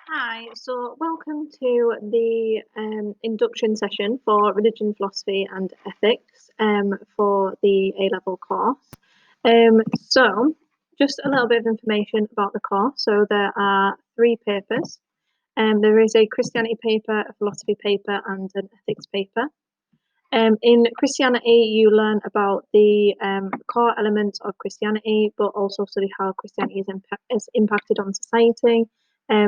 Hi, so welcome to the induction session for religion, philosophy, and ethics for the A-level course. So, just a little bit of information about the course. So, there are three papers. There is a Christianity paper, a philosophy paper, and an ethics paper. In Christianity, you learn about the core elements of Christianity, but also study how Christianity is impacted on society.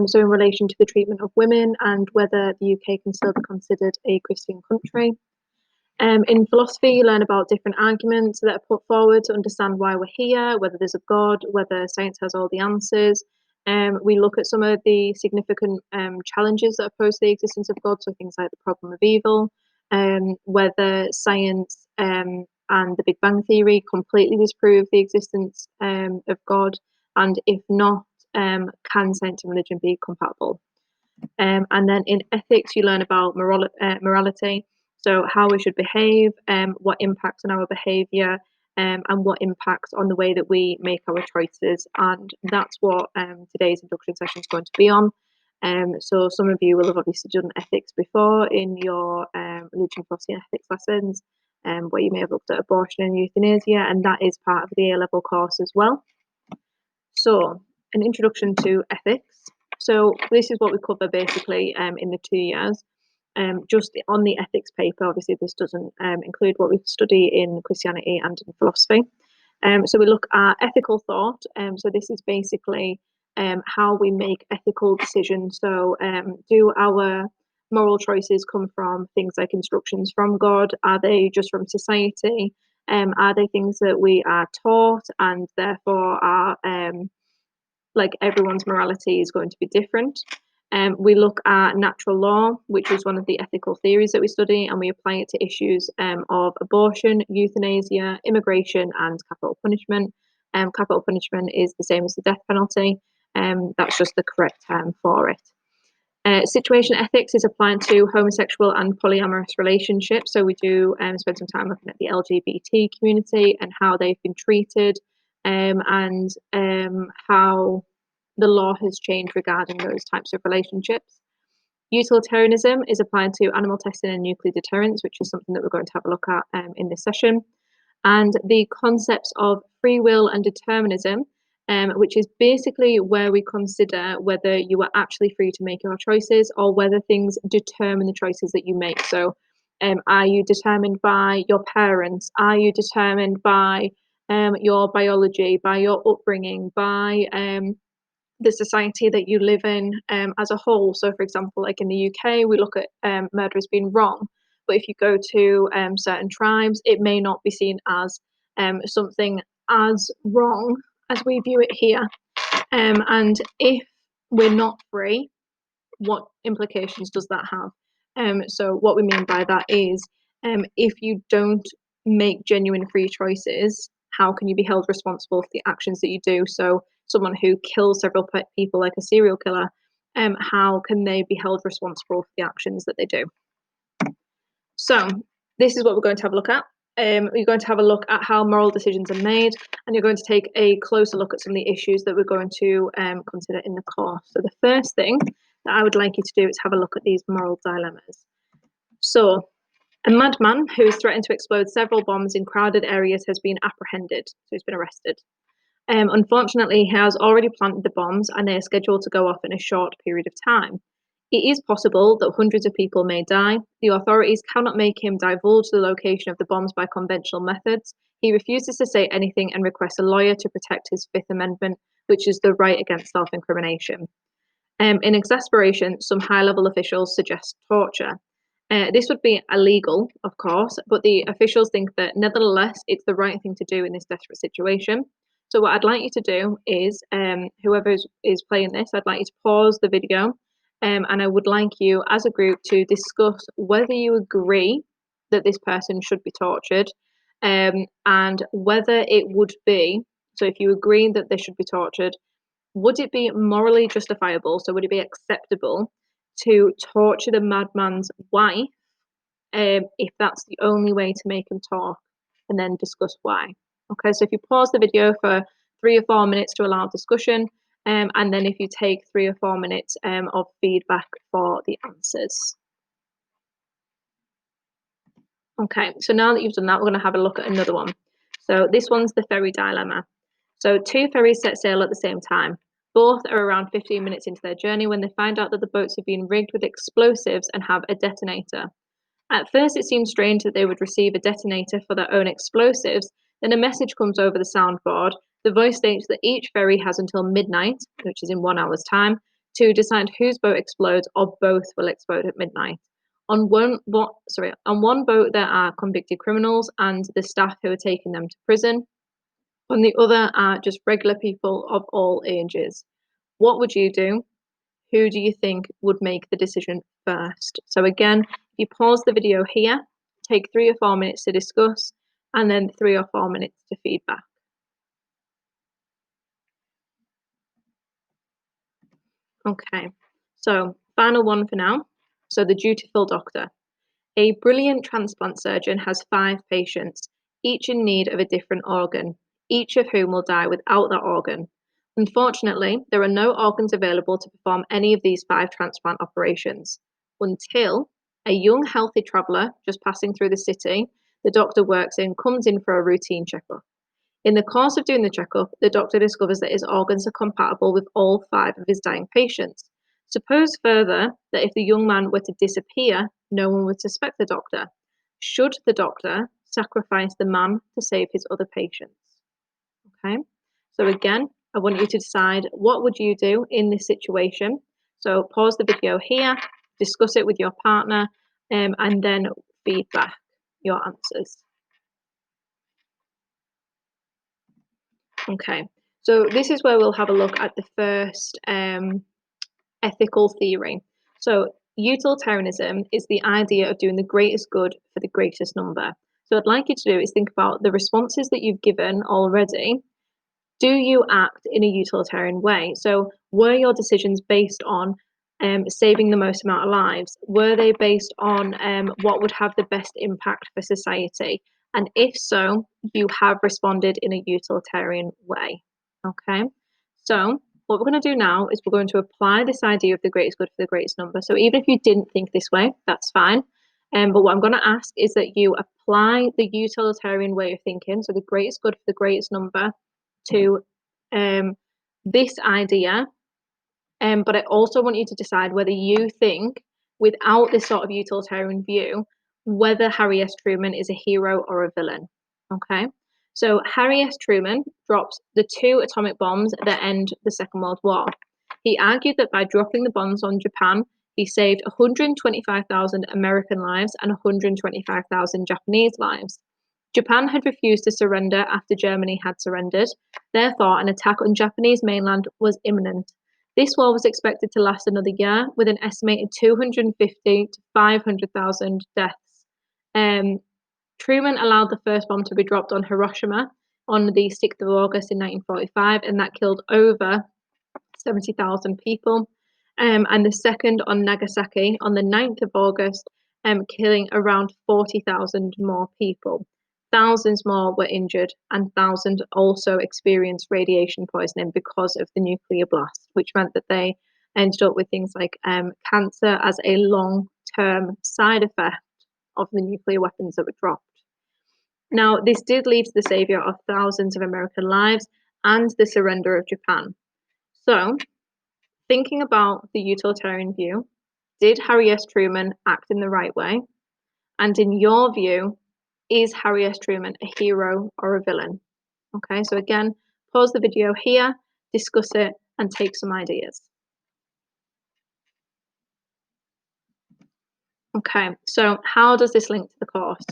So, in relation to the treatment of women and whether the UK can still be considered a Christian country. In philosophy, you learn about different arguments that are put forward to understand why we're here, whether there's a God, whether science has all the answers. We look at some of the significant challenges that oppose the existence of God, so things like the problem of evil, whether science and the Big Bang Theory completely disprove the existence of God, and if not, can science and religion be compatible? And then in ethics, you learn about morality, so how we should behave, what impacts on our behaviour, and what impacts on the way that we make our choices. And that's what today's induction session is going to be on. So some of you will have obviously done ethics before in your religion, philosophy, and ethics lessons, where you may have looked at abortion and euthanasia, and that is part of the A-level course as well. So, an introduction to ethics. So, this is what we cover basically in the 2 years. Just on the ethics paper, obviously, this doesn't include what we study in Christianity and in philosophy. So, we look at ethical thought. So, this is basically how we make ethical decisions. So, do our moral choices come from things like instructions from God? Are they just from society? Are they things that we are taught and therefore are like everyone's morality is going to be different? We look at natural law, which is one of the ethical theories that we study, and we apply it to issues of abortion, euthanasia, immigration, and capital punishment. Capital punishment is the same as the death penalty. That's just the correct term for it. Situation ethics is applied to homosexual and polyamorous relationships. So we do spend some time looking at the LGBT community and how they've been treated, and how the law has changed regarding those types of relationships. Utilitarianism is applied to animal testing and nuclear deterrence, which is something that we're going to have a look at in this session. And the concepts of free will and determinism, which is basically where we consider whether you are actually free to make your choices or whether things determine the choices that you make. So, are you determined by your parents? Are you determined by your biology, by your upbringing, by the society that you live in as a whole? So, for example, like in the UK, we look at murder as being wrong. But if you go to certain tribes, it may not be seen as something as wrong as we view it here. And if we're not free, what implications does that have? So what we mean by that is if you don't make genuine free choices, how can you be held responsible for the actions that you do? So someone who kills several people, like a serial killer, how can they be held responsible for the actions that they do? So this is what we're going to have a look at. You're going to have a look at how moral decisions are made, and you're going to take a closer look at some of the issues that we're going to consider in the course. So the first thing that I would like you to do is have a look at these moral dilemmas. So a madman who has threatened to explode several bombs in crowded areas has been apprehended, so he's been arrested. Unfortunately, he has already planted the bombs and they are scheduled to go off in a short period of time. It is possible that hundreds of people may die. The authorities cannot make him divulge the location of the bombs by conventional methods. He refuses to say anything and requests a lawyer to protect his Fifth Amendment, which is the right against self-incrimination. In exasperation, some high-level officials suggest torture. This would be illegal, of course, but the officials think that nevertheless it's the right thing to do in this desperate situation. So what I'd like you to do is, whoever is playing this, I'd like you to pause the video, and I would like you as a group to discuss whether you agree that this person should be tortured, and whether it would be, so if you agree that they should be tortured, would it be morally justifiable? So would it be acceptable to torture the madman's wife, if that's the only way to make him talk, and then discuss why? Okay, so if you pause the video for 3 or 4 minutes to allow discussion, and then if you take 3 or 4 minutes of feedback for the answers. Okay, so now that you've done that, we're going to have a look at another one. So this one's the ferry dilemma. So two ferries set sail at the same time. Both are around 15 minutes into their journey when they find out that the boats have been rigged with explosives and have a detonator. At first, it seems strange that they would receive a detonator for their own explosives. Then a message comes over the soundboard. The voice states that each ferry has until midnight, which is in 1 hour's time, to decide whose boat explodes or both will explode at midnight. On one boat, there are convicted criminals and the staff who are taking them to prison. On the other are just regular people of all ages. What would you do? Who do you think would make the decision first? So again, if you pause the video here, take 3 or 4 minutes to discuss, and then 3 or 4 minutes to feedback. Okay, so final one for now. So the dutiful doctor. A brilliant transplant surgeon has 5 patients, each in need of a different organ, each of whom will die without that organ. Unfortunately, there are no organs available to perform any of these 5 transplant operations until a young, healthy traveller just passing through the city the doctor works in comes in for a routine checkup. In the course of doing the checkup, the doctor discovers that his organs are compatible with all 5 of his dying patients. Suppose further that if the young man were to disappear, no one would suspect the doctor. Should the doctor sacrifice the man to save his other patients? Okay, so again, I want you to decide what would you do in this situation. So pause the video here, discuss it with your partner, and then feedback your answers. Okay, so this is where we'll have a look at the first ethical theory. So utilitarianism is the idea of doing the greatest good for the greatest number. So I'd like you to do is think about the responses that you've given already. Do you act in a utilitarian way? So were your decisions based on saving the most amount of lives? Were they based on what would have the best impact for society? And if so, you have responded in a utilitarian way. Okay, so what we're going to do now is we're going to apply this idea of the greatest good for the greatest number. So even if you didn't think this way, that's fine. But what I'm going to ask is that you apply the utilitarian way of thinking, so the greatest good for the greatest number, to this idea. But I also want you to decide whether you think, without this sort of utilitarian view, whether Harry S. Truman is a hero or a villain. Okay, so Harry S. Truman drops the 2 atomic bombs that end the Second World War. He argued that by dropping the bombs on Japan, he saved 125,000 American lives and 125,000 Japanese lives. Japan had refused to surrender after Germany had surrendered. Therefore, an attack on Japanese mainland was imminent. This war was expected to last another year, with an estimated 250 to 500,000 deaths. Truman allowed the first bomb to be dropped on Hiroshima on the 6th of August in 1945, and that killed over 70,000 people. And the second on Nagasaki on the 9th of August, killing around 40,000 more people. Thousands more were injured, and thousands also experienced radiation poisoning because of the nuclear blast, which meant that they ended up with things like cancer as a long-term side effect of the nuclear weapons that were dropped. Now, this did lead to the savior of thousands of American lives and the surrender of Japan. So, thinking about the utilitarian view, did Harry S. Truman act in the right way? And in your view, is Harry S. Truman a hero or a villain? Okay, so again, pause the video here, discuss it, and take some ideas. Okay, so how does this link to the course?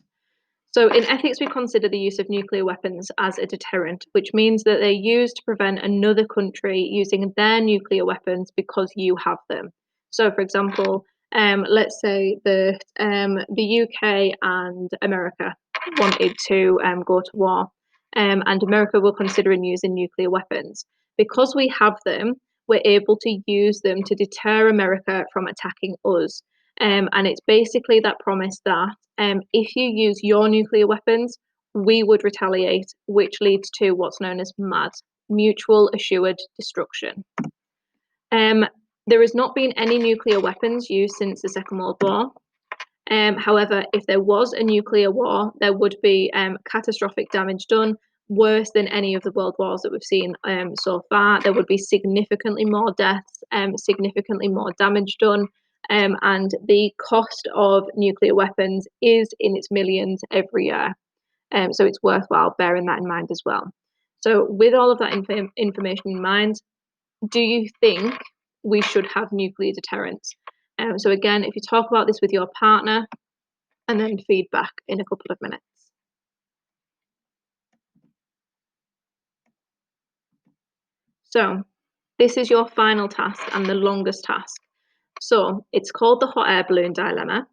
So in ethics, we consider the use of nuclear weapons as a deterrent, which means that they're used to prevent another country using their nuclear weapons because you have them. So, for example, let's say that the UK and America wanted to go to war, and America were considering using nuclear weapons. Because we have them, we're able to use them to deter America from attacking us. And it's basically that promise that if you use your nuclear weapons, we would retaliate, which leads to what's known as MAD, mutual assured destruction. There has not been any nuclear weapons used since the Second World War. However, if there was a nuclear war, there would be catastrophic damage done, worse than any of the world wars that we've seen so far. There would be significantly more deaths, significantly more damage done, and the cost of nuclear weapons is in its millions every year. So it's worthwhile bearing that in mind as well. So with all of that information in mind, do you think we should have nuclear deterrence? So again, if you talk about this with your partner, and then feedback in a couple of minutes. So this is your final task and the longest task. So it's called the hot air balloon dilemma.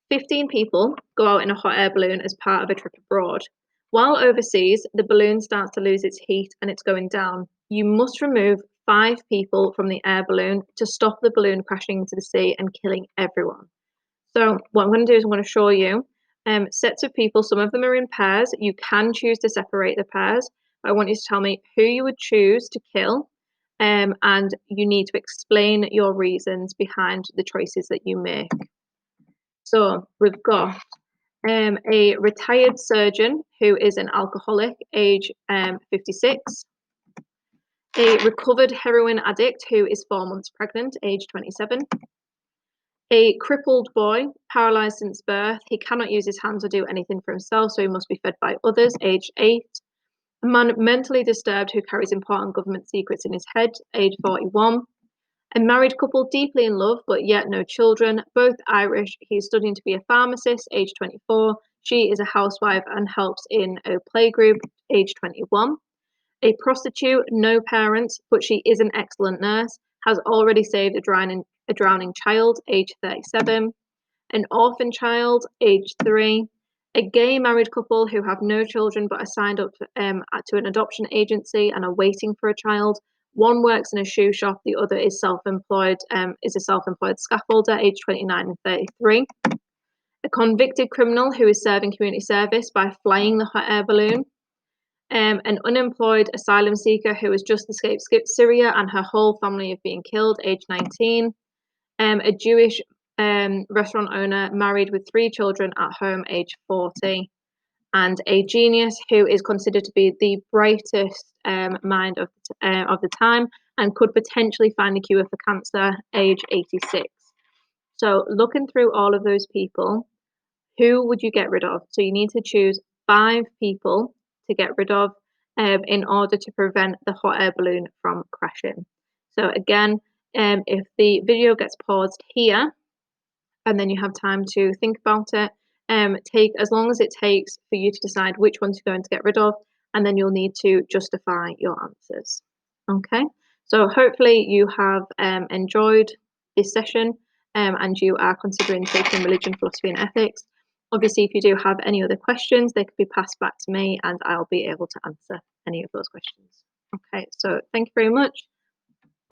15 people go out in a hot air balloon as part of a trip abroad. While overseas, the balloon starts to lose its heat and it's going down. You must remove 5 people from the air balloon to stop the balloon crashing into the sea and killing everyone. So what I'm going to do is I'm going to show you sets of people. Some of them are in pairs. You can choose to separate the pairs. I want you to tell me who you would choose to kill, and you need to explain your reasons behind the choices that you make. So we've got a retired surgeon who is an alcoholic, age 56. A recovered heroin addict who is 4 months pregnant, age 27. A crippled boy, paralysed since birth. He cannot use his hands or do anything for himself, so he must be fed by others, age 8. A man mentally disturbed who carries important government secrets in his head, age 41. A married couple deeply in love, but yet no children, both Irish. He is studying to be a pharmacist, age 24. She is a housewife and helps in a playgroup, age 21. A prostitute, no parents, but she is an excellent nurse, has already saved a drowning child, age 37. An orphan child, age 3. A gay married couple who have no children but are signed up to an adoption agency and are waiting for a child. One works in a shoe shop, the other is self-employed, is a self-employed scaffolder, age 29 and 33. A convicted criminal who is serving community service by flying the hot air balloon. An unemployed asylum seeker who has just escaped Syria and her whole family have been killed, age 19. A Jewish restaurant owner married with 3 children at home, age 40. And a genius who is considered to be the brightest mind of the time and could potentially find the cure for cancer, age 86. So looking through all of those people, who would you get rid of? So you need to choose 5 people to get rid of in order to prevent the hot air balloon from crashing. So again, if the video gets paused here, and then you have time to think about it, take as long as it takes for you to decide which ones you're going to get rid of, and then you'll need to justify your answers. Okay, so hopefully you have enjoyed this session and you are considering taking religion, philosophy and ethics. Obviously, if you do have any other questions, they could be passed back to me and I'll be able to answer any of those questions. Okay, so thank you very much.